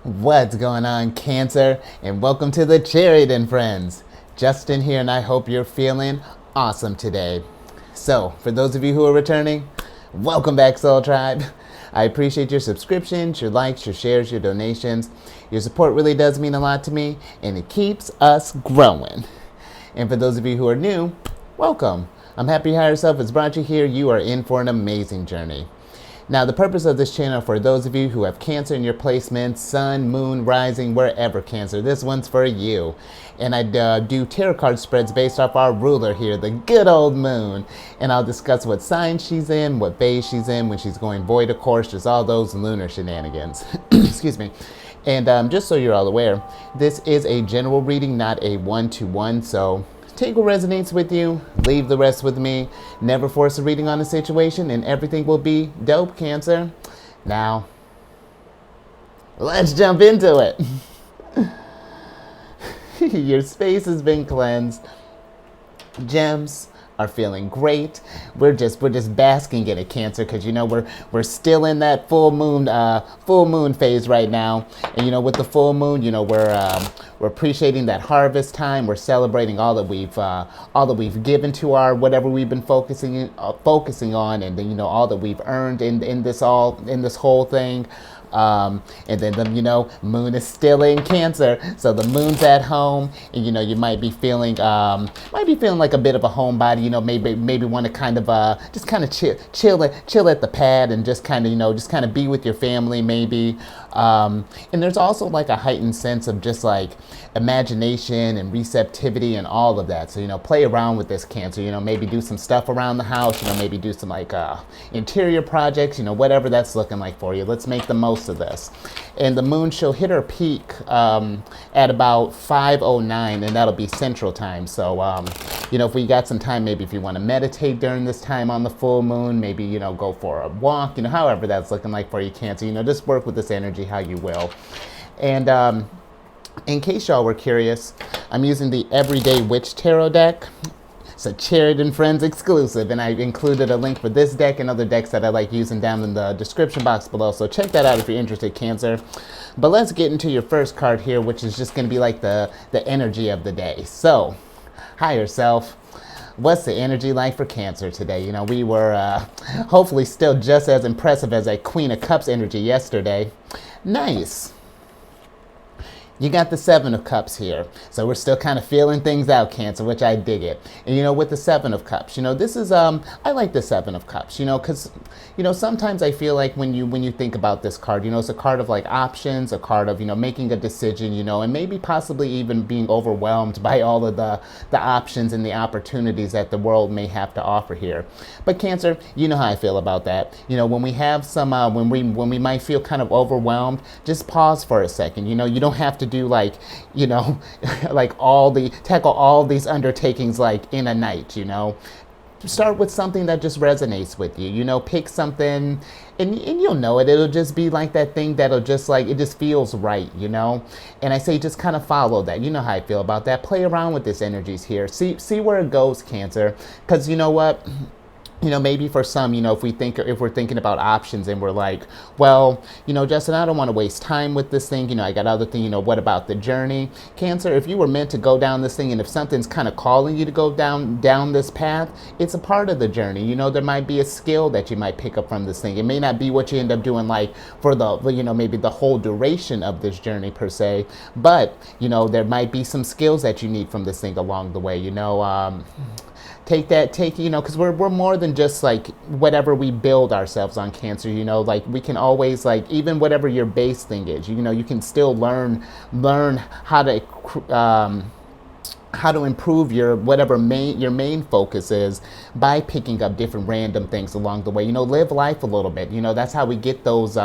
What's going on, Cancer? And welcome to the Chariot Friends. Justin here, and I hope you're feeling awesome today. So, for those of you who are returning, welcome back, Soul Tribe. I appreciate your subscriptions, your likes, your shares, your donations. Your support really does mean a lot to me, and it keeps us growing. And for those of you who are new, welcome. I'm happy Higher Self has brought you here. You are in for an amazing journey. Now, the purpose of this channel, for those of you who have Cancer in your placements, Sun, Moon, Rising, wherever Cancer, this one's for you. And I do tarot card spreads based off our ruler here, the good old Moon. And I'll discuss what sign she's in, what phase she's in, when she's going void, of course, just all those lunar shenanigans. Excuse me. And just so you're all aware, this is a general reading, not a one-to-one, so take what resonates with you, leave the rest with me. Never force a reading on a situation, and everything will be dope, Cancer. Now, let's jump into it. Your space has been cleansed. Gems are feeling great. We're just basking in it, Cancer, because we're still in that full moon phase right now. And with the full moon, we're appreciating that harvest time. We're celebrating all that we've given to our whatever we've been focusing on, and then all that we've earned in this whole thing. And then the moon is still in Cancer, so the moon's at home, and you might be feeling like a bit of a homebody. Maybe want to kind of just kind of chill at the pad, and just kind of be with your family, maybe. And there's also like a heightened sense of just like imagination and receptivity and all of that. So play around with this, Cancer. Maybe do some stuff around the house. Maybe do some like interior projects. Whatever that's looking like for you. Let's make the most of this. And the moon, she'll hit her peak at about 5:09, and that'll be Central Time. So if we got some time, maybe if you want to meditate during this time on the full moon, maybe go for a walk. However that's looking like for you, Cancer. Just work with this energy how you will. And in case y'all were curious, I'm using the Everyday Witch Tarot deck. It's a Chariot Friends exclusive, and I included a link for this deck and other decks that I like using down in the description box below, so check that out if you're interested, Cancer. But let's get into your first card here, which is just going to be like the energy of the day. So, Higher Self, what's the energy like for Cancer today? We were hopefully still just as impressive as a Queen of Cups energy yesterday. Nice. You got the Seven of Cups here. So we're still kind of feeling things out, Cancer, which I dig it. And with the Seven of Cups, this is, I like the Seven of Cups, because, sometimes I feel like when you think about this card, it's a card of like options, a card of, making a decision, and maybe possibly even being overwhelmed by all of the options and the opportunities that the world may have to offer here. But Cancer, you know how I feel about that. When we have some, when we might feel kind of overwhelmed, just pause for a second. You don't have to do like like tackle all these undertakings like in a night. Start with something that just resonates with you. Pick something, and you'll know it. It'll just be like that thing that'll just like, it just feels right. And I say just kind of follow that. You know how I feel about that. Play around with this energies here. See where it goes, Cancer, because you know what, maybe for some, if we're thinking about options and we're like, well, Justin, I don't want to waste time with this thing. I got other thing, what about the journey? Cancer, if you were meant to go down this thing, and if something's kind of calling you to go down this path, it's a part of the journey. There might be a skill that you might pick up from this thing. It may not be what you end up doing like for the, maybe the whole duration of this journey per se, but, there might be some skills that you need from this thing along the way, because we're more than just like whatever we build ourselves on, Cancer. Like we can always, like, even whatever your base thing is, you can still learn how to improve your main focus is by picking up different random things along the way. Live life a little bit. That's how we get those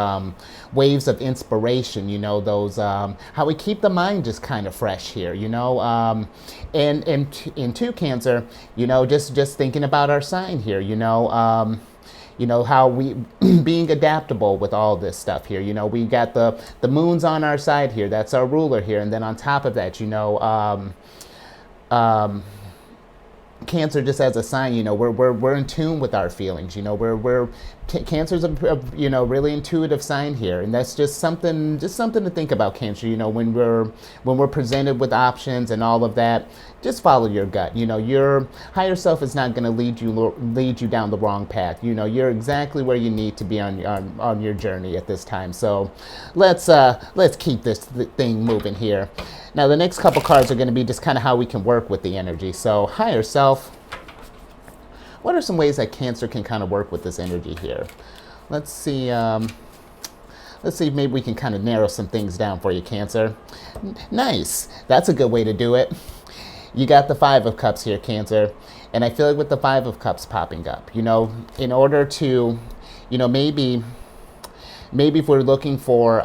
waves of inspiration. Those how we keep the mind just kind of fresh here. And in two, Cancer, just thinking about our sign here. How we being adaptable with all this stuff here. We got the moon's on our side here. That's our ruler here, and then on top of that, Cancer, just as a sign, we're in tune with our feelings. We're Cancer's a really intuitive sign here, and that's just something to think about, Cancer. When we're presented with options and all of that, just follow your gut. Your higher self is not going to lead you down the wrong path. You're exactly where you need to be on your journey at this time. So let's keep this thing moving here. Now the next couple cards are going to be just kind of how we can work with the energy. So higher self, what are some ways that Cancer can kind of work with this energy here? Let's see. Let's see if maybe we can kind of narrow some things down for you, Cancer. Nice. That's a good way to do it. You got the Five of Cups here, Cancer. And I feel like with the Five of Cups popping up, in order to, maybe if we're looking for,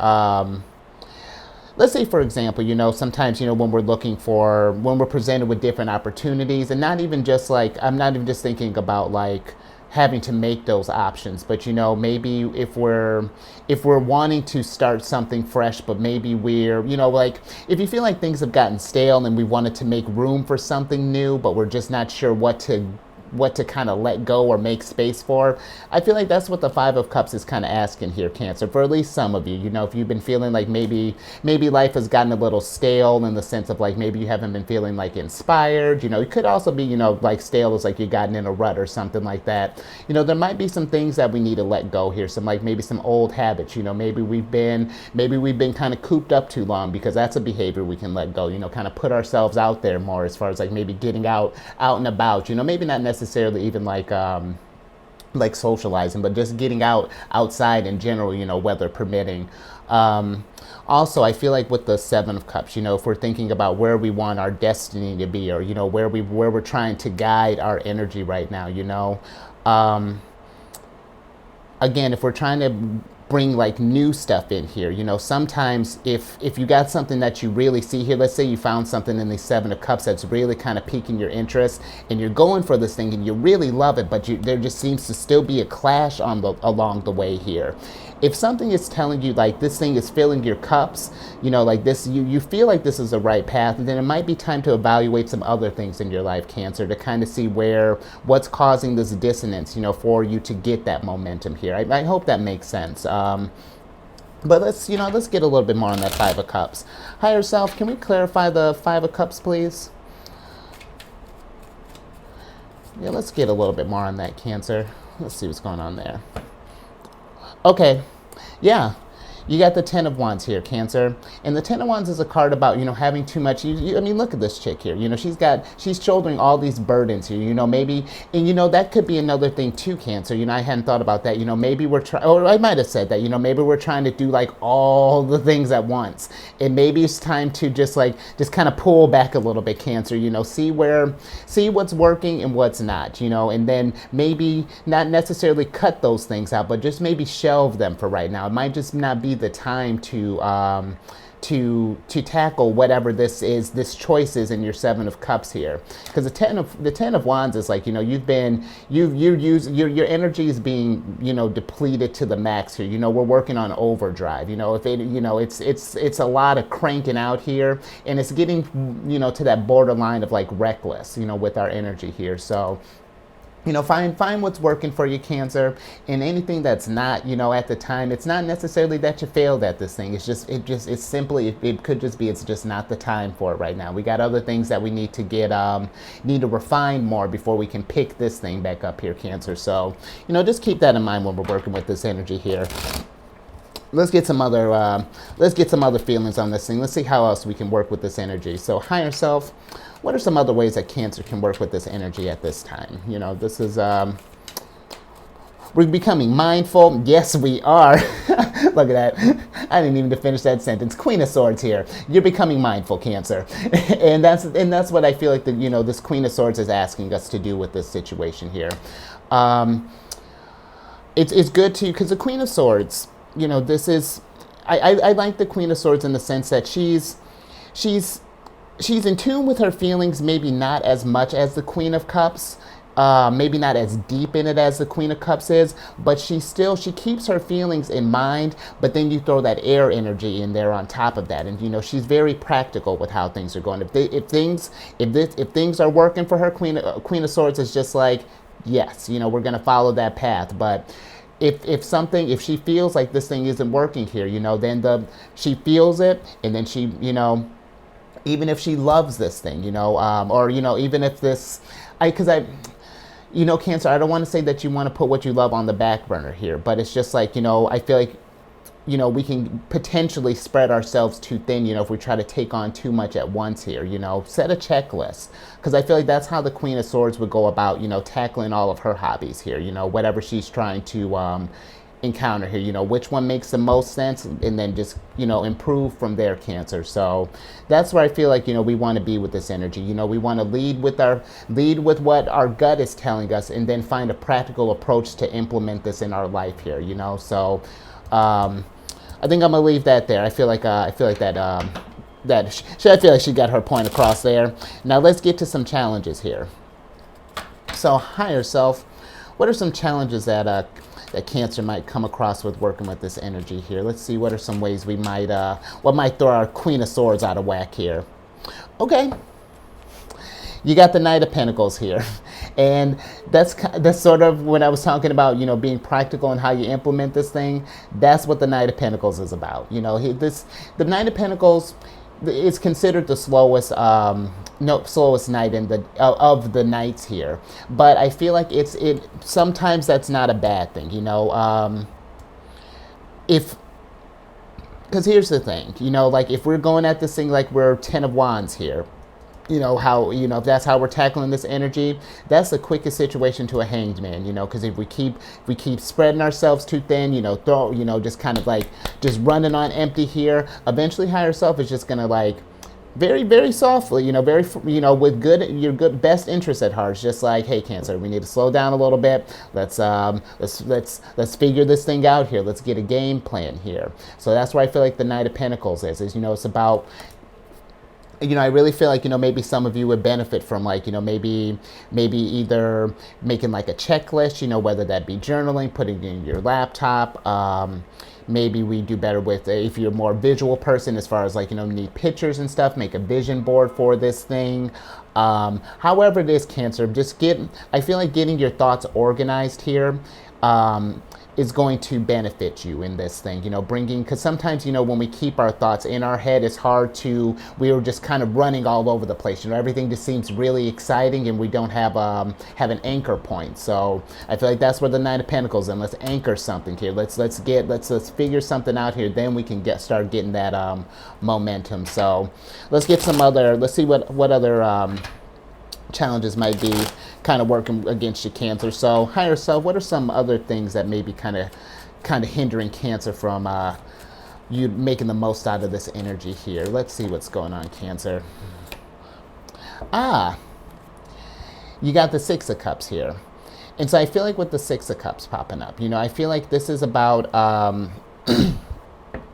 let's say, for example, sometimes, when we're presented with different opportunities, and not even just like, I'm not even just thinking about like having to make those options, but maybe if we're wanting to start something fresh, but maybe we're, like if you feel like things have gotten stale and we wanted to make room for something new, but we're just not sure what to kind of let go or make space for. I feel like that's what the Five of Cups is kind of asking here, Cancer, for at least some of you. If you've been feeling like maybe life has gotten a little stale, in the sense of like maybe you haven't been feeling like inspired. It could also be, like stale is like you've gotten in a rut or something like that. There might be some things that we need to let go here. Maybe some old habits. Maybe we've been kind of cooped up too long, because that's a behavior we can let go. Kind of put ourselves out there more, as far as like maybe getting out and about. Maybe not necessarily even like socializing, but just getting outside in general, weather permitting. Also, I feel like with the Seven of Cups, if we're thinking about where we want our destiny to be, or where we're trying to guide our energy right now, again, if we're trying to bring like new stuff in here, sometimes if you got something that you really see here, let's say you found something in the Seven of Cups that's really kind of piquing your interest, and you're going for this thing and you really love it, but there just seems to still be a clash along the way here. If something is telling you like this thing is filling your cups, like this, you feel like this is the right path, then it might be time to evaluate some other things in your life, Cancer, to kind of see what's causing this dissonance, for you to get that momentum here. I hope that makes sense. But let's get a little bit more on that Five of Cups. Higher self, can we clarify the Five of Cups, please? Yeah, let's get a little bit more on that, Cancer. Let's see what's going on there. Okay, yeah. You got the Ten of Wands here, Cancer. And the Ten of Wands is a card about, having too much. I mean, look at this chick here. She's shouldering all these burdens here, maybe. And, that could be another thing too, Cancer. I hadn't thought about that. Maybe we're trying, or I might have said that, maybe we're trying to do like all the things at once. And maybe it's time to just kind of pull back a little bit, Cancer, see what's working and what's not, and then maybe not necessarily cut those things out, but just maybe shelve them for right now. It might just not be the time to tackle whatever this choice is in your Seven of Cups here, because the Ten of Wands is like, your energy is being depleted to the max here. We're working on overdrive. It's a lot of cranking out here, and it's getting to that borderline of like reckless with our energy here. So find what's working for you, Cancer, and anything that's not, at the time, it's not necessarily that you failed at this thing. It's it could just be, it's just not the time for it right now. We got other things that we need to refine more before we can pick this thing back up here, Cancer. So, just keep that in mind when we're working with this energy here. Let's get some other feelings on this thing. Let's see how else we can work with this energy. So, higher self, what are some other ways that Cancer can work with this energy at this time? This is, we're becoming mindful. Yes, we are. Look at that. I didn't even finish that sentence. Queen of Swords here. You're becoming mindful, Cancer. and that's what I feel like this Queen of Swords is asking us to do with this situation here. It's good because the Queen of Swords, this is, I like the Queen of Swords in the sense that she's in tune with her feelings, maybe not as much as the Queen of Cups, maybe not as deep in it as the Queen of Cups is, but she keeps her feelings in mind, but then you throw that air energy in there on top of that. And, she's very practical with how things are going. If things are working for her, Queen of Swords is just like, yes, we're going to follow that path. But if she feels like this thing isn't working here, then she feels it, and then she, even if she loves this thing, or even if this, because I Cancer, I don't want to say that you want to put what you love on the back burner here, but it's just like, I feel like, we can potentially spread ourselves too thin, if we try to take on too much at once here, set a checklist. Because I feel like that's how the Queen of Swords would go about, tackling all of her hobbies here, whatever she's trying to encounter here, which one makes the most sense, and then just, improve from there, Cancer. So that's where I feel like, we want to be with this energy. We want to lead with what our gut is telling us, and then find a practical approach to implement this in our life here, So I think I'm gonna leave that there. I feel like that I feel like she got her point across there. Now let's get to some challenges here. So higher self, what are some challenges that Cancer might come across with working with this energy here? Let's see, what are some ways we might what might throw our Queen of Swords out of whack here. Okay, you got the Knight of Pentacles here. And that's sort of when I was talking about, being practical and how you implement this thing. That's what the Knight of Pentacles is about. The Knight of Pentacles is considered the slowest knight of the knights here. But I feel like sometimes that's not a bad thing. Because here's the thing, like if we're going at this thing like we're 10 of Wands here, if that's how we're tackling this energy, that's the quickest situation to a hanged man, because if we keep spreading ourselves too thin, just kind of like just running on empty here, eventually higher self is just gonna like very, very softly, with your good best interest at heart, it's just like, hey, Cancer, we need to slow down a little bit. Let's figure this thing out here. Let's get a game plan here. So that's where I feel like the Knight of Pentacles is it's about, I really feel like, maybe some of you would benefit from like, maybe either making like a checklist, whether that be journaling, putting it in your laptop. Maybe we do better with, if you're a more visual person, as far as like, need pictures and stuff, make a vision board for this thing. However it is, Cancer, I feel like getting your thoughts organized here, is going to benefit you in this thing, because sometimes, when we keep our thoughts in our head, it's hard we're just kind of running all over the place, everything just seems really exciting, and we don't have an anchor point. So I feel like that's where the Knight of Pentacles, and let's anchor something here. Let's figure something out here, then we can start getting that momentum. So let's see what other challenges might be kind of working against your, Cancer. So higher self, what are some other things that may be kind of hindering Cancer from you making the most out of this energy here? Let's see what's going on, Cancer. You got the Six of Cups here. And so I feel like with the Six of Cups popping up, I feel like this is about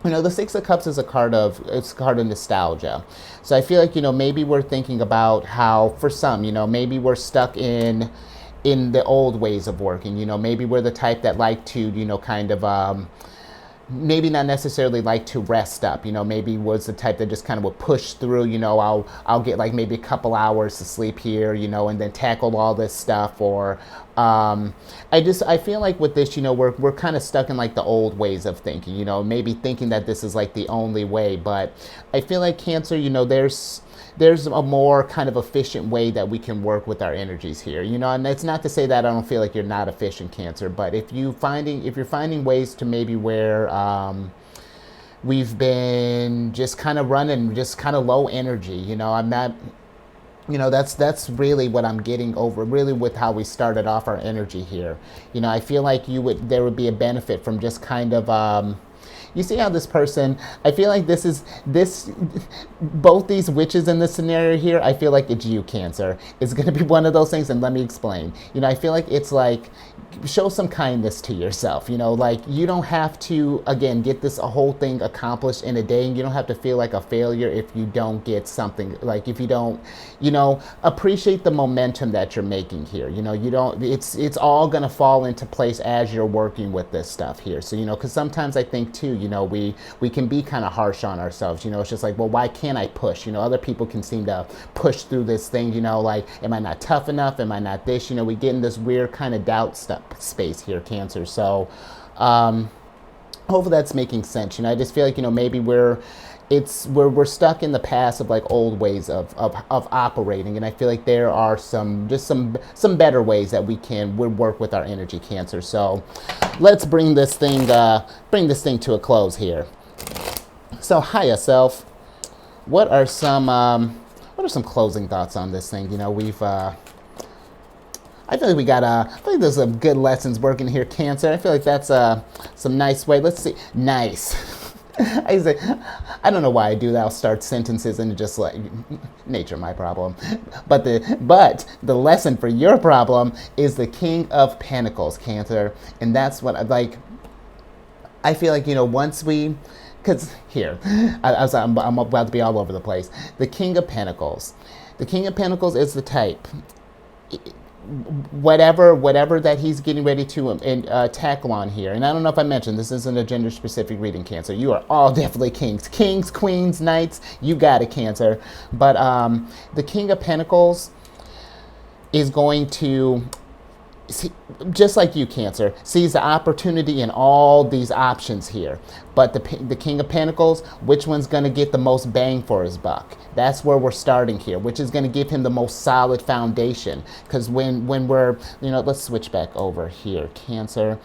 the Six of Cups is a card of nostalgia. So I feel like, maybe we're thinking about how, for some, maybe we're stuck in the old ways of working. Maybe we're the type that like to, kind of, maybe not necessarily like to rest up, maybe was the type that just kind of would push through, I'll get like maybe a couple hours to sleep here, and then tackle all this stuff. Or I feel like with this, we're kind of stuck in like the old ways of thinking, maybe thinking that this is like the only way. But I feel like, Cancer, there's a more kind of efficient way that we can work with our energies here, and it's not to say that I don't feel like you're not efficient, Cancer, but if you're finding ways to maybe where we've been just kind of running just kind of low energy, I'm not, that's really what I'm getting over, really, with how we started off our energy here. I feel like there would be a benefit from just kind of you see how this person, I feel like both these witches in this scenario here, I feel like it's you, Cancer. It's going to be one of those things, and let me explain. I feel like it's like, show some kindness to yourself. Like, you don't have to, again, get this whole thing accomplished in a day, and you don't have to feel like a failure if you don't get something, like if you don't, appreciate the momentum that you're making here. It's all going to fall into place as you're working with this stuff here. So, because sometimes I think too, we can be kind of harsh on ourselves. It's just like, well, why can't I push? Other people can seem to push through this thing, like, am I not tough enough? Am I not this? We get in this weird kind of doubt stuff, gap space here, Cancer. So hopefully that's making sense. I just feel like, maybe we're stuck in the past of like old ways of operating, and I feel like there are some better ways that we work with our energy, Cancer. So let's bring this thing to a close here. So hiya self, what are some closing thoughts on this thing? I feel like I feel like there's some good lessons working here, Cancer. I feel like that's some nice way. Let's see, nice. I don't know why I do that. I'll start sentences and just like nature my problem, but the lesson for your problem is the King of Pentacles, Cancer, and that's what I like. I feel like once we, because here I'm about to be all over the place. The King of Pentacles, is the type. Whatever that he's getting ready to tackle on here. And I don't know if I mentioned, this isn't a gender specific reading, Cancer. You are all definitely kings, queens, knights. You got it, Cancer. But the King of Pentacles is going to, just like you, Cancer, sees the opportunity in all these options here. But the King of Pentacles, which one's going to get the most bang for his buck? That's where we're starting here, which is going to give him the most solid foundation. Because when we're, let's switch back over here, Cancer.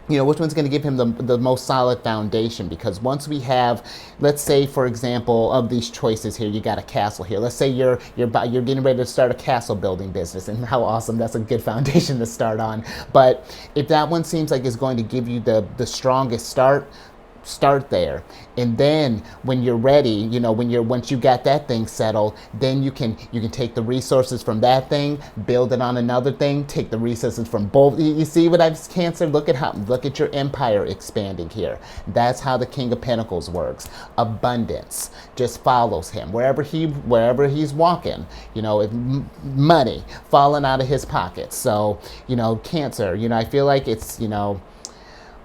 Which one's going to give him the most solid foundation? Because once we have, let's say, for example, of these choices here, you got a castle here. Let's say you're getting ready to start a castle building business, and how awesome, that's a good foundation to start on. But if that one seems like it's going to give you the strongest start there, and then when you're ready, once you got that thing settled, then you can take the resources from that thing, build it on another thing, take the resources from both. You see what I've, Cancer? Look at your empire expanding here. That's how the King of Pentacles works. Abundance just follows him wherever he's walking. Money falling out of his pockets. So Cancer, I feel like it's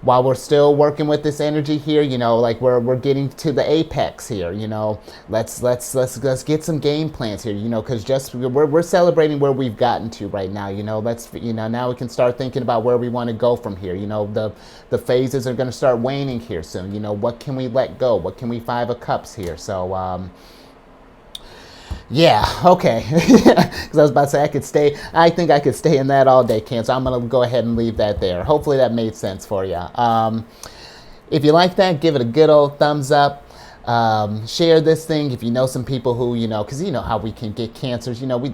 while we're still working with this energy here, like we're getting to the apex here, let's get some game plans here, because just we're celebrating where we've gotten to right now, now we can start thinking about where we want to go from here. The phases are going to start waning here soon. What can we let go? What can we Five of Cups here? So yeah, okay. Because I was about to say I think I could stay in that all day, Cancer. I'm going to go ahead and leave that there. Hopefully that made sense for you. If you like that, give it a good old thumbs up. Share this thing if you know some people who, because how we can get Cancers, we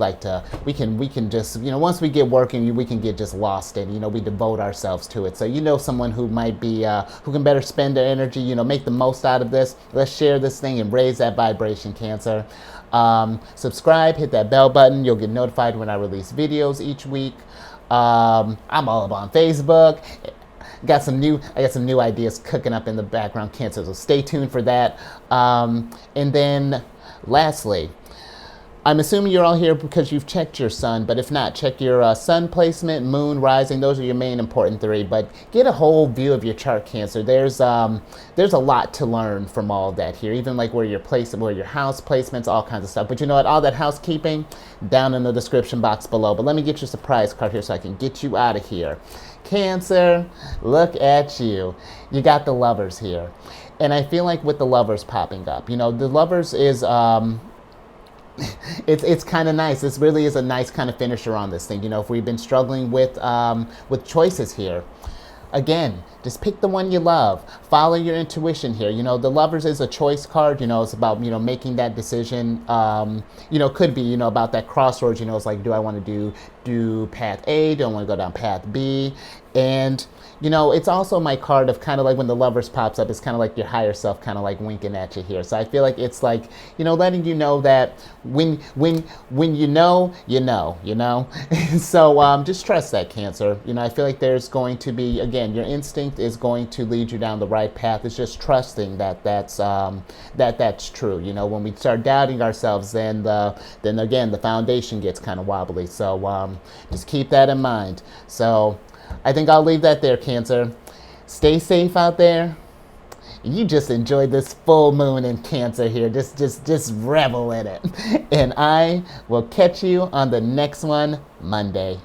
can just, once we get working, we can get just lost in, we devote ourselves to it. So someone who might be, who can better spend their energy, make the most out of this. Let's share this thing and raise that vibration, Cancer. Subscribe, hit that bell button. You'll get notified when I release videos each week. I'm all up on Facebook. I got some new ideas cooking up in the background, Cancer, so stay tuned for that. And then lastly, I'm assuming you're all here because you've checked your sun, but if not, check your sun placement, moon, rising. Those are your main important three, but get a whole view of your chart, Cancer. There's a lot to learn from all of that here, even like where your house placements, all kinds of stuff. But you know what, all that housekeeping down in the description box below. But let me get you a surprise card here so I can get you out of here. Cancer, look at you. You got the Lovers here. And I feel like with the Lovers popping up, the Lovers is, it's kind of nice. This really is a nice kind of finisher on this thing. If we've been struggling with choices here, again, just pick the one you love. Follow your intuition here. The Lovers is a choice card. It's about, making that decision. Could be, about that crossroads. It's like, do I want to do path A? Do I want to go down path B? And it's also my card of kind of like when the Lovers pops up, it's kind of like your higher self kind of like winking at you here. So I feel like it's like, letting you know that when you know. So just trust that, Cancer. I feel like there's going to be, again, your instinct is going to lead you down the right path. It's just trusting that's true. When we start doubting ourselves, then again, the foundation gets kind of wobbly. So just keep that in mind. So I think I'll leave that there, Cancer. Stay safe out there. You just enjoyed this full moon in Cancer here. Just revel in it. And I will catch you on the next one Monday.